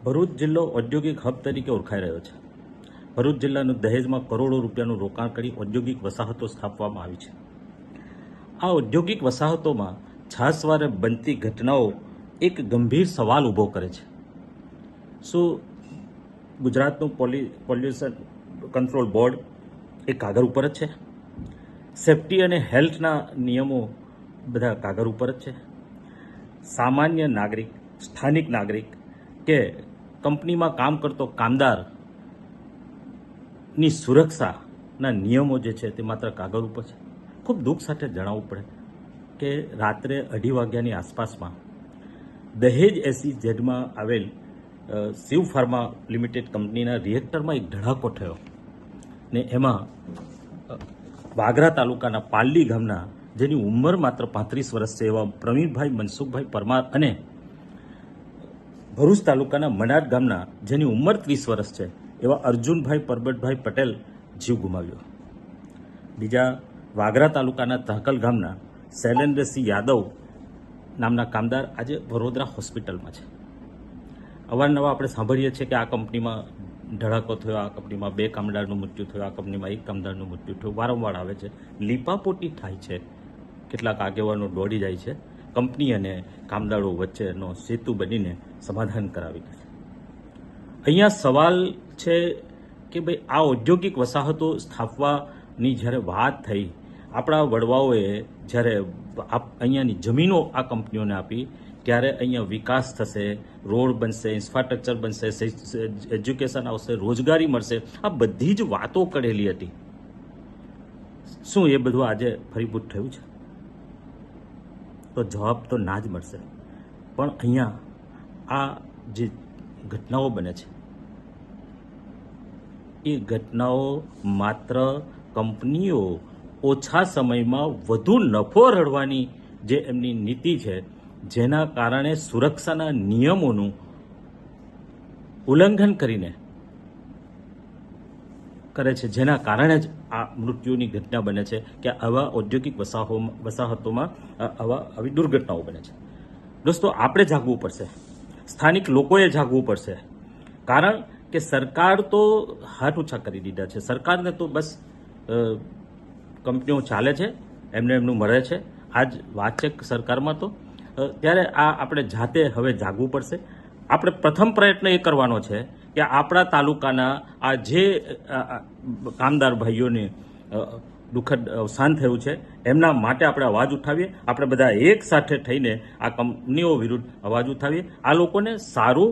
ભરૂચ જિલ્લો ઔદ્યોગિક હબ તરીકે ઓળખાઈ રહ્યો છે. ભરૂચ જિલ્લાનું દહેજમાં કરોડો રૂપિયાનું રોકાણ કરી ઔદ્યોગિક વસાહતો સ્થાપવામાં આવી છે. આ ઔદ્યોગિક વસાહતોમાં છાસવારે બનતી ઘટનાઓ એક ગંભીર સવાલ ઊભો કરે છે. શું ગુજરાતનું પોલ્યુશન કંટ્રોલ બોર્ડ એ કાગળ ઉપર જ છે? સેફ્ટી અને હેલ્થના નિયમો બધા કાગળ ઉપર જ છે? સામાન્ય નાગરિક, સ્થાનિક નાગરિક કે કંપનીમાં કામ કરતો કામદારની સુરક્ષાના નિયમો જે છે તે માત્ર કાગળ ઉપર છે? ખૂબ દુઃખ સાથે જણાવવું પડે કે રાત્રે 2:30 વાગ્યાની આસપાસમાં દહેજ SEZમાં આવેલ શિવ ફાર્મા લિમિટેડ કંપનીના રિએક્ટરમાં એક ધડાકો થયો ને એમાં વાગરા તાલુકાના પાલડી ગામના જેની ઉંમર માત્ર 35 વર્ષ છે એવા પ્રવીણભાઈ મનસુખભાઈ પરમાર અને ભરૂચ તાલુકાના મનાડ ગામના જેની ઉંમર 30 વર્ષ છે એવા અર્જુનભાઈ પરબતભાઈ પટેલ જીવ ગુમાવ્યો. બીજા વાગરા તાલુકાના તહકલ ગામના શૈલેન્દ્રસિંહ યાદવ નામના કામદાર આજે વડોદરા હોસ્પિટલમાં છે. અવારનવાર આપણે સાંભળીએ છીએ કે આ કંપનીમાં ધડાકો થયો, આ કંપનીમાં 2 કામદારનું મૃત્યુ થયું, આ કંપનીમાં 1 કામદારનું મૃત્યુ થયું, વારંવાર આવે છે. લીપાપોટી થાય છે. કેટલાક આગેવાનો દોડી જાય છે, કંપની અને કામદારો વચ્ચેનો સેતુ બનીને સમાધાન કરાવી દે છે. અહીંયા સવાલ છે કે ભાઈ આ ઔદ્યોગિક વસાહતો સ્થાપવાની જ્યારે વાત થઈ, આપણા વડવાઓએ જ્યારે અહીંયાની જમીનો આ કંપનીઓને આપી ત્યારે અહીંયા વિકાસ થશે, રોડ બનશે, ઇન્ફ્રાસ્ટ્રક્ચર બનશે, એજ્યુકેશન આવશે, રોજગારી મળશે, આ બધી જ વાતો કરેલી હતી. શું એ બધું આજે ફરીભૂત થયું છે? તો જવાબ તો ના જ મળશે. પણ અહીંયા આ જે ઘટનાઓ બને છે એ ઘટનાઓ માત્ર કંપનીઓ ઓછા સમયમાં વધુ નફો રળવાની જે એમની નીતિ છે, જેના કારણે સુરક્ષાના નિયમોનું ઉલ્લંઘન કરીને કરે છે, જેના કારણે જ આ મૃત્યુની ઘટના બને છે કે આવા ઔદ્યોગિક વસાહતોમાં આવી દુર્ઘટનાઓ બને છે. દોસ્તો, આપણે જાગવું પડશે, સ્થાનિક લોકોએ જાગવું પડશે. કારણ કે સરકાર તો હાથ ઊંચા કરી દીધા છે. સરકારને તો બસ કંપનીઓ ચાલે છે, એમનું મળે છે, આ જ વાત છે સરકારમાં. તો ત્યારે આપણે જાતે હવે જાગવું પડશે. આપણે પ્રથમ પ્રયત્ન એ કરવાનો છે કે આપણા તાલુકાના આ જે કામદાર ભાઈઓને દુઃખદ અવસાન થયું છે એમના માટે આપણે અવાજ ઉઠાવીએ. આપણે બધા એક સાથે થઈને આ કંપનીઓ વિરુદ્ધ અવાજ ઉઠાવીએ. આ લોકોને સારું